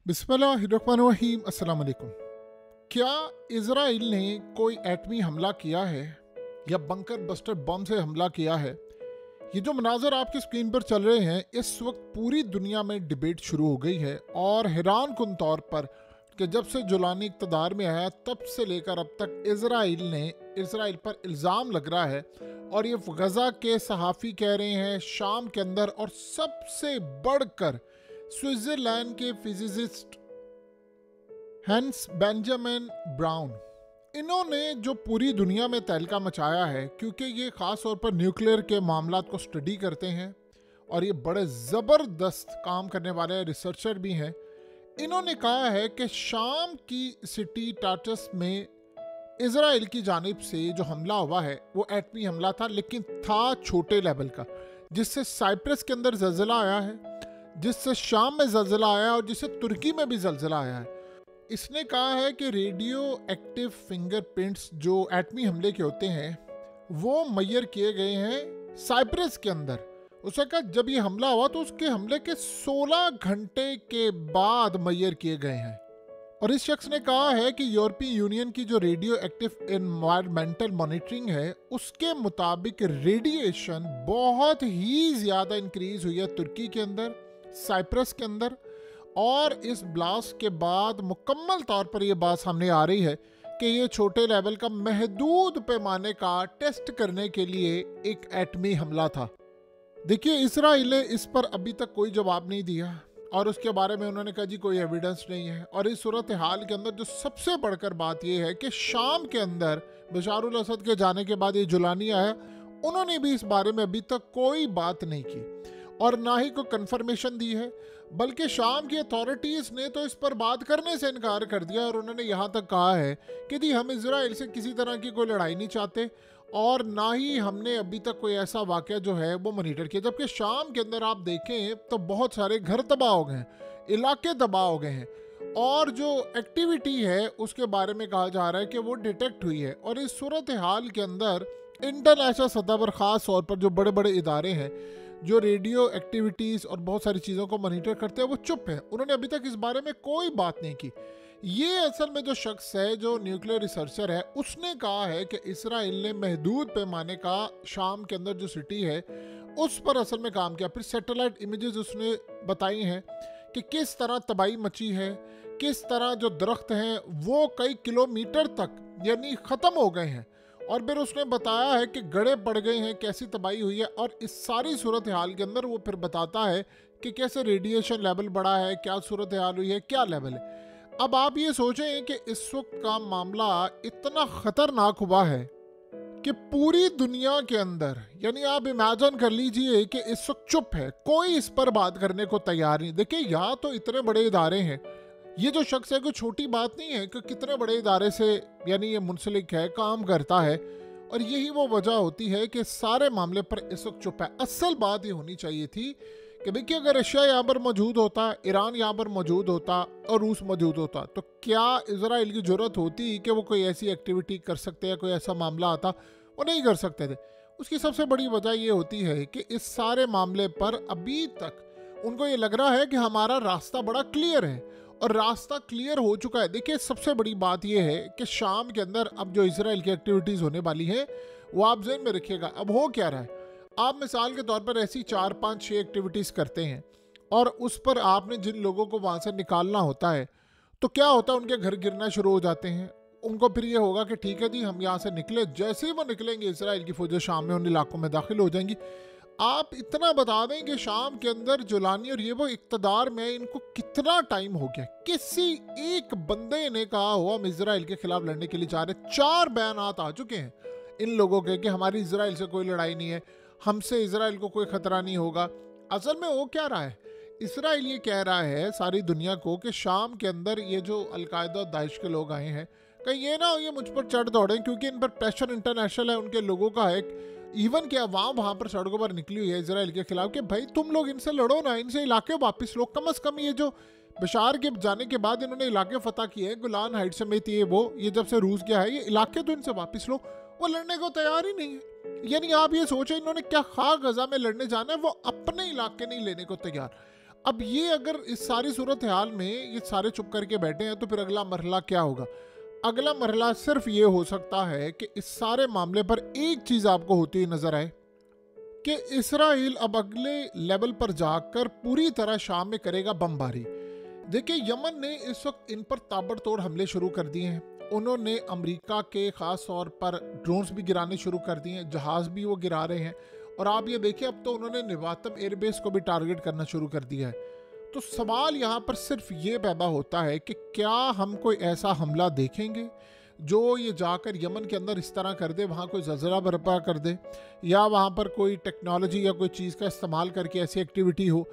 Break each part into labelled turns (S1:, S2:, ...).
S1: बिस्मिल्लाहिर्रहमानिर्रहीम। अस्सलाम वालेकुम। क्या इजराइल ने कोई एटमी हमला किया है या बंकर बस्टर बम से हमला किया है? ये जो मनाजर आपकी स्क्रीन पर चल रहे हैं, इस वक्त पूरी दुनिया में डिबेट शुरू हो गई है और हैरान कुन तौर पर कि जब से जुलानी इक़्तिदार में आया तब से लेकर अब तक इजराइल पर इल्ज़ाम लग रहा है और ये गज़ा के सहाफ़ी कह रहे हैं, शाम के अंदर, और सबसे बढ़कर स्विट्ज़रलैंड के फिजिसिस्ट हैंस बेंजामिन ब्राउन, इन्होंने जो पूरी दुनिया में तहलका मचाया है, क्योंकि ये ख़ास तौर पर न्यूक्लियर के मामलात को स्टडी करते हैं और ये बड़े ज़बरदस्त काम करने वाले रिसर्चर भी हैं। इन्होंने कहा है कि शाम की सिटी टाटस में इजराइल की जानिब से जो हमला हुआ है वो एटमी हमला था, लेकिन था छोटे लेवल का, जिससे साइप्रस के अंदर जल्जला आया है, जिससे शाम में जल्जला आया और जिससे तुर्की में भी जल्जला आया है। इसने कहा है कि रेडियो एक्टिव फिंगरप्रिंट्स जो एटमी हमले के होते हैं वो मैयर किए गए हैं साइप्रस के अंदर। उसने कहा जब ये हमला हुआ तो उसके हमले के 16 घंटे के बाद मैयर किए गए हैं। और इस शख्स ने कहा है कि यूरोपीय यूनियन की जो रेडियो एक्टिव एनवायरमेंटल मॉनिटरिंग है उसके मुताबिक रेडिएशन बहुत ही ज़्यादा इंक्रीज हुई है तुर्की के अंदर, साइप्रस के अंदर, और इस ब्लास्ट के बाद मुकम्मल तौर पर यह बात सामने आ रही है कि ये छोटे लेवल का महदूद पैमाने का टेस्ट करने के लिए एक एटमी हमला था। देखिए, इजराइल ने इस पर अभी तक कोई जवाब नहीं दिया और उसके बारे में उन्होंने कहा जी कोई एविडेंस नहीं है। और इस सूरत हाल के अंदर जो सबसे बढ़कर बात यह है कि शाम के अंदर बशारुल असद के जाने के बाद ये जुलानी आया, उन्होंने भी इस बारे में अभी तक कोई बात नहीं की और ना ही कोई कंफर्मेशन दी है, बल्कि शाम की अथॉरिटीज़ ने तो इस पर बात करने से इनकार कर दिया और उन्होंने यहाँ तक कहा है कि जी हम इजराइल से किसी तरह की कोई लड़ाई नहीं चाहते और ना ही हमने अभी तक कोई ऐसा वाक़या जो है वो मॉनिटर किया। जबकि शाम के अंदर आप देखें तो बहुत सारे घर तबाह हो गए हैं, इलाके तबाह हो गए हैं और जो एक्टिविटी है उसके बारे में कहा जा रहा है कि वो डिटेक्ट हुई है। और इस सूरत हाल के अंदर इंटरनेशनल सतह पर ख़ास तौर पर जो बड़े बड़े इदारे हैं जो रेडियो एक्टिविटीज़ और बहुत सारी चीज़ों को मॉनिटर करते हैं वो चुप हैं, उन्होंने अभी तक इस बारे में कोई बात नहीं की। ये असल में जो शख्स है जो न्यूक्लियर रिसर्चर है उसने कहा है कि इसराइल ने महदूद पैमाने का शाम के अंदर जो सिटी है उस पर असल में काम किया। फिर सैटेलाइट इमेजेस उसने बताई हैं कि किस तरह तबाही मची है, किस तरह जो दरख्त हैं वो कई किलोमीटर तक यानी ख़त्म हो गए हैं, और फिर उसने बताया है कि गड़े पड़ गए हैं, कैसी तबाही हुई है। और इस सारी सूरत हाल के अंदर वो फिर बताता है कि कैसे रेडिएशन लेवल बढ़ा है, क्या सूरत हाल हुई है, क्या लेवल है। अब आप ये सोचें कि इस वक्त का मामला इतना ख़तरनाक हुआ है कि पूरी दुनिया के अंदर, यानी आप इमेजिन कर लीजिए कि इस वक्त चुप है, कोई इस पर बात करने को तैयार नहीं। देखिए, यहाँ तो इतने बड़े इदारे हैं, ये जो शख्स है कोई छोटी बात नहीं है कि कितने बड़े इदारे से यानी ये मुंसलिक है, काम करता है, और यही वो वजह होती है कि सारे मामले पर इस वक्त चुप है। असल बात ये होनी चाहिए थी कि देखिए, अगर रशिया यहाँ पर मौजूद होता, ईरान यहाँ पर मौजूद होता और रूस मौजूद होता तो क्या इजराइल की ज़रूरत होती कि वो कोई ऐसी एक्टिविटी कर सकते या कोई ऐसा मामला आता? वो नहीं कर सकते थे। उसकी सबसे बड़ी वजह ये होती है कि इस सारे मामले पर अभी तक उनको ये लग रहा है कि हमारा रास्ता बड़ा क्लियर है, और रास्ता क्लियर हो चुका है। देखिए, सबसे बड़ी बात यह है कि शाम के अंदर अब जो इजराइल की एक्टिविटीज़ होने वाली है वो आप ज़हन में रखिएगा। अब हो क्या रहा है, आप मिसाल के तौर पर ऐसी 4, 5, 6 एक्टिविटीज़ करते हैं और उस पर आपने जिन लोगों को वहाँ से निकालना होता है तो क्या होता है, उनके घर गिरना शुरू हो जाते हैं। उनको फिर ये होगा कि ठीक है जी हम यहाँ से निकले, जैसे ही वो निकलेंगे इजराइल की फौजें शाम में उन इलाकों में दाखिल हो जाएंगी। आप इतना बता दें कि शाम के अंदर जुलानी और ये वो इक़्तिदार में इनको कितना टाइम हो गया, किसी एक बंदे ने कहा हो हम इजराइल के खिलाफ लड़ने के लिए जा रहे। 4 बयानात आ चुके हैं इन लोगों के कि हमारी इजराइल से कोई लड़ाई नहीं है, हमसे इजराइल को कोई ख़तरा नहीं होगा। असल में हो क्या रहा है, इसराइल ये कह रहा है सारी दुनिया को कि शाम के अंदर ये जो अलकायदा और दाइश के लोग आए हैं कहीं ये ना हो ये मुझ पर चढ़ दौड़ें, क्योंकि इन पर प्रेशर इंटरनेशनल है, उनके लोगों का है। इवन कि अवाम वहाँ पर सड़कों पर निकली हुई है इजराइल के खिलाफ कि भाई तुम लोग इनसे लड़ो ना, इनसे इलाके वापस लो। कम अज़ कम ये जो बशार के जाने के बाद इन्होंने इलाके फतह किए हैं, गोलान हाइट समेत ये जब से रूस गया है, ये इलाके तो इनसे वापस लो। वो लड़ने को तैयार ही नहीं है। यानी आप ये सोचें इन्होंने क्या खा गजा में लड़ने जाना है, वो अपने इलाके नहीं लेने को तैयार। अब ये अगर इस सारी सूरत हाल में ये सारे चुप करके बैठे हैं तो फिर अगला मरहला क्या होगा? अगला मरहला सिर्फ ये हो सकता है कि इस सारे मामले पर एक चीज़ आपको होती हुई नजर आए कि इसराइल अब अगले लेवल पर जाकर पूरी तरह शाम में करेगा बमबारी। देखिए, यमन ने इस वक्त इन पर ताबड़तोड़ हमले शुरू कर दिए हैं। उन्होंने अमेरिका के ख़ास तौर पर ड्रोन्स भी गिराने शुरू कर दिए हैं, जहाज़ भी वो गिरा रहे हैं। और आप ये देखिए, अब तो उन्होंने निवातम एयरबेस को भी टारगेट करना शुरू कर दिया है। तो सवाल यहाँ पर सिर्फ ये पैदा होता है कि क्या हम कोई ऐसा हमला देखेंगे जो ये जाकर यमन के अंदर इस तरह कर दे, वहाँ कोई ज़लज़ला बर्पा कर दे, या वहाँ पर कोई टेक्नोलॉजी या कोई चीज़ का इस्तेमाल करके ऐसी एक्टिविटी हो।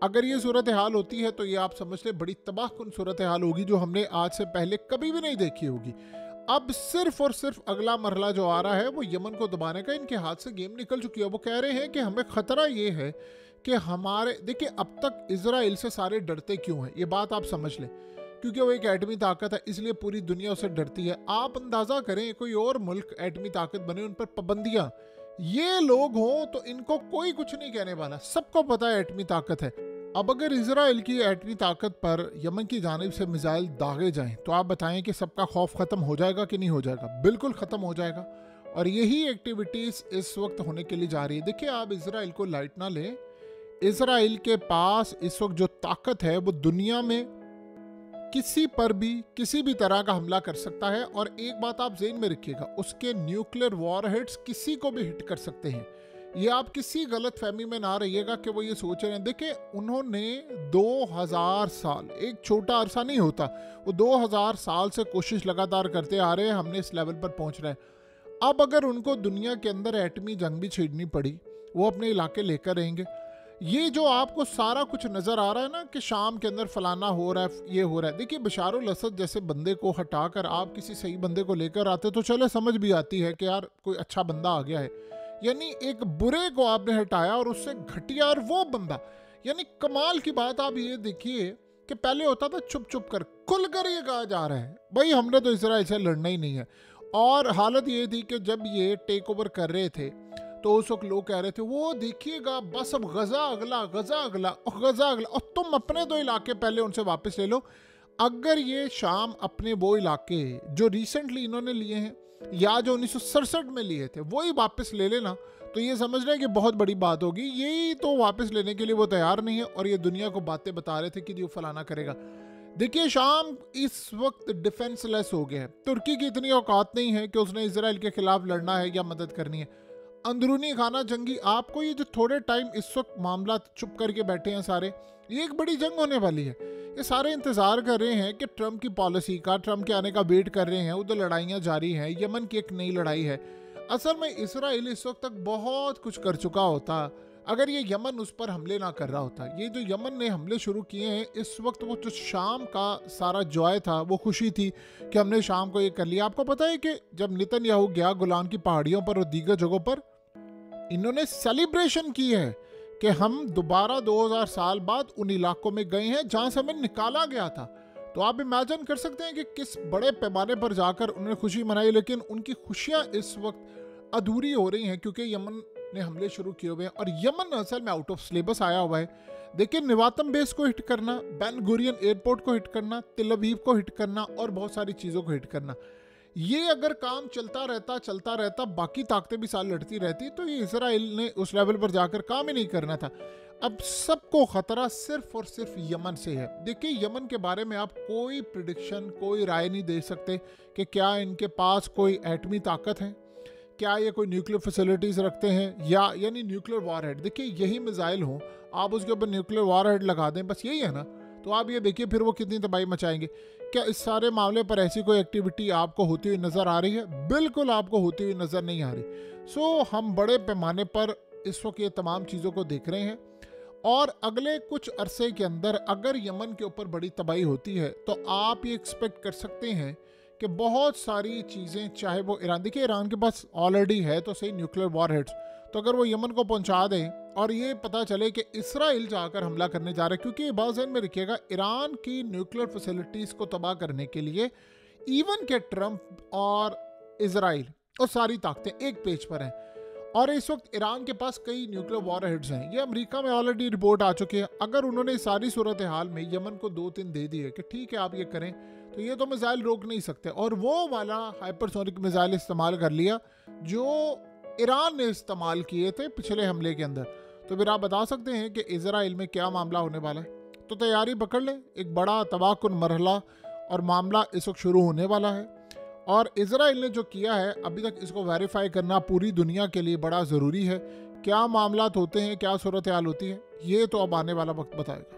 S1: अगर ये सूरत हाल होती है तो ये आप समझ लें बड़ी तबाहकुन सूरत हाल होगी जो हमने आज से पहले कभी भी नहीं देखी होगी। अब सिर्फ और सिर्फ अगला मरहला जो आ रहा है वो यमन को दबाने का। इनके हाथ से गेम निकल चुकी है। वो कह रहे हैं कि हमें ख़तरा ये है कि हमारे, देखिए, अब तक इजराइल से सारे डरते क्यों हैं, ये बात आप समझ लें। क्योंकि वो एक एटमी ताकत है, इसलिए पूरी दुनिया उसे डरती है। आप अंदाज़ा करें कोई और मुल्क एटमी ताकत बने, उन पर पाबंदियाँ, ये लोग हों तो इनको कोई कुछ नहीं कहने वाला। सबको पता है एटमी ताकत है। अब अगर इजराइल की एटमी ताकत पर यमन की जानिब से मिसाइल दागे जाएं तो आप बताएं कि सबका खौफ ख़त्म हो जाएगा कि नहीं हो जाएगा? बिल्कुल ख़त्म हो जाएगा। और यही एक्टिविटीज़ इस वक्त होने के लिए जा रही है। देखिए, आप इजराइल को लाइट ना लें। इजराइल के पास इस वक्त जो ताकत है वो दुनिया में किसी पर भी किसी भी तरह का हमला कर सकता है। और एक बात आप ज़हन में रखिएगा, उसके न्यूक्लियर वॉरहेड्स किसी को भी हिट कर सकते हैं। ये आप किसी गलत फहमी में ना रहिएगा कि वो ये सोच रहे हैं। देखिए, उन्होंने 2000 साल, एक छोटा अरसा नहीं होता, वो 2000 साल से कोशिश लगातार करते आ रहे हैं, हमने इस लेवल पर पहुंच रहे हैं। अब अगर उनको दुनिया के अंदर एटमी जंग भी छेड़नी पड़ी, वो अपने इलाके लेकर रहेंगे। ये जो आपको सारा कुछ नज़र आ रहा है ना कि शाम के अंदर फलाना हो रहा है, ये हो रहा है, देखिए, बशारुल असद जैसे बंदे को हटाकर आप किसी सही बंदे को लेकर आते तो चले समझ भी आती है कि यार कोई अच्छा बंदा आ गया है। यानी एक बुरे को आपने हटाया और उससे घटिया और वो बंदा, यानी कमाल की बात। आप ये देखिए कि पहले होता था चुप चुप कर, खुलकर ये कहा जा रहा है भाई हमने तो इसराइल से लड़ना ही नहीं है। और हालत ये थी कि जब ये टेक ओवर कर रहे थे तो उस वक्त लोग कह रहे थे वो देखिएगा बस अब गजा अगला, गजा अगला और गजा अगला, और तुम अपने दो इलाके पहले उनसे वापस ले लो। अगर ये शाम अपने वो इलाके जो रिसेंटली इन्होंने लिए हैं या जो 1967 में लिए थे वही वापस ले लेना तो ये समझ रहे हैं कि बहुत बड़ी बात होगी। यही तो वापस लेने के लिए वो तैयार नहीं है और ये दुनिया को बातें बता रहे थे कि ये फलाना करेगा। देखिए, शाम इस वक्त डिफेंसलेस हो गया है। तुर्की की इतनी औकात नहीं है कि उसने इसराइल के खिलाफ लड़ना है या मदद करनी है। अंदरूनी खाना जंगी, आपको ये जो थोड़े टाइम इस वक्त मामला चुप करके बैठे हैं सारे, ये एक बड़ी जंग होने वाली है। ये सारे इंतज़ार कर रहे हैं कि ट्रम्प की पॉलिसी का, ट्रम्प के आने का वेट कर रहे हैं। उधर लड़ाइयाँ जारी हैं, यमन की एक नई लड़ाई है। असल में इसराइल इस वक्त तक बहुत कुछ कर चुका होता अगर ये यमन उस पर हमले ना कर रहा होता। ये जो यमन ने हमले शुरू किए हैं इस वक्त, वो जो शाम का सारा जॉय था, वो खुशी थी कि हमने शाम को ये कर लिया। आपको पता है कि जब नेतन्याहू गया गोलान की पहाड़ियों पर और दीगर जगहों पर, इन्होंने सेलिब्रेशन की है कि हम दोबारा 2000 साल बाद उन इलाकों में गए हैं जहां से हमें निकाला गया था। तो आप इमेजिन कर सकते हैं कि किस बड़े पैमाने पर जाकर उन्होंने खुशी मनाई। लेकिन उनकी खुशियां इस वक्त अधूरी हो रही हैं क्योंकि यमन ने हमले शुरू किए हुए हैं और यमन असल में आउट ऑफ सिलेबस आया हुआ है। देखिए, निवातम बेस को हिट करना, बेन गुरियन एयरपोर्ट को हिट करना, तेल अवीव को हिट करना और बहुत सारी चीज़ों को हिट करना, ये अगर काम चलता रहता बाकी ताकतें भी साल लड़ती रहती तो ये इसराइल ने उस लेवल पर जाकर काम ही नहीं करना था। अब सबको खतरा सिर्फ और सिर्फ यमन से है। देखिए, यमन के बारे में आप कोई प्रिडिक्शन, कोई राय नहीं दे सकते कि क्या इनके पास कोई एटमी ताकत है, क्या ये कोई न्यूक्लियर फैसिलिटीज रखते हैं या यानी न्यूक्लियर वॉरहेड। देखिए, यही मिसाइल हो, आप उसके ऊपर न्यूक्लियर वॉरहेड लगा दें, बस यही है ना। तो आप ये देखिए फिर वो कितनी तबाही मचाएंगे। क्या इस सारे मामले पर ऐसी कोई एक्टिविटी आपको होती हुई नज़र आ रही है? बिल्कुल आपको होती हुई नज़र नहीं आ रही। हम बड़े पैमाने पर इस वक्त ये तमाम चीज़ों को देख रहे हैं और अगले कुछ अरसे के अंदर अगर यमन के ऊपर बड़ी तबाही होती है तो आप ये एक्सपेक्ट कर सकते हैं कि बहुत सारी चीज़ें, चाहे वो ईरान, देखिए ईरान के पास ऑलरेडी है तो सही न्यूक्लियर वॉरहेड्स, तो अगर वो यमन को पहुंचा दें और ये पता चले कि इसराइल जाकर हमला करने जा रहा है, क्योंकि ये बात ज़हन में रखिएगा, ईरान की न्यूक्लियर फैसिलिटीज़ को तबाह करने के लिए इवन के ट्रंप और इसराइल और सारी ताकतें एक पेज पर हैं और इस वक्त ईरान के पास कई न्यूक्लियर वॉरहेड्स हैं। ये अमेरिका में ऑलरेडी रिपोर्ट आ चुकी है। अगर उन्होंने सारी सूरत हाल में यमन को 2-3 दे दी है कि ठीक है आप ये करें, तो ये तो मिसाइल रोक नहीं सकते, और वो वाला हाइपरसोनिक मिसाइल इस्तेमाल कर लिया जो ईरान ने इस्तेमाल किए थे पिछले हमले के अंदर, तो फिर आप बता सकते हैं कि इजराइल में क्या मामला होने वाला है। तो तैयारी पकड़ लें, एक बड़ा तबाहकुन मरहला और मामला इस वक्त शुरू होने वाला है। और इजराइल ने जो किया है अभी तक, इसको वेरीफाई करना पूरी दुनिया के लिए बड़ा ज़रूरी है। क्या मामलात होते हैं, क्या सूरत हाल होती है, ये तो अब आने वाला वक्त बताएगा।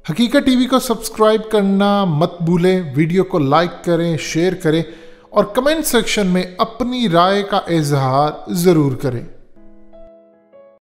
S1: हकीकत टीवी को सब्सक्राइब करना मत भूलें, वीडियो को लाइक करें, शेयर करें और कमेंट सेक्शन में अपनी राय का इजहार ज़रूर करें।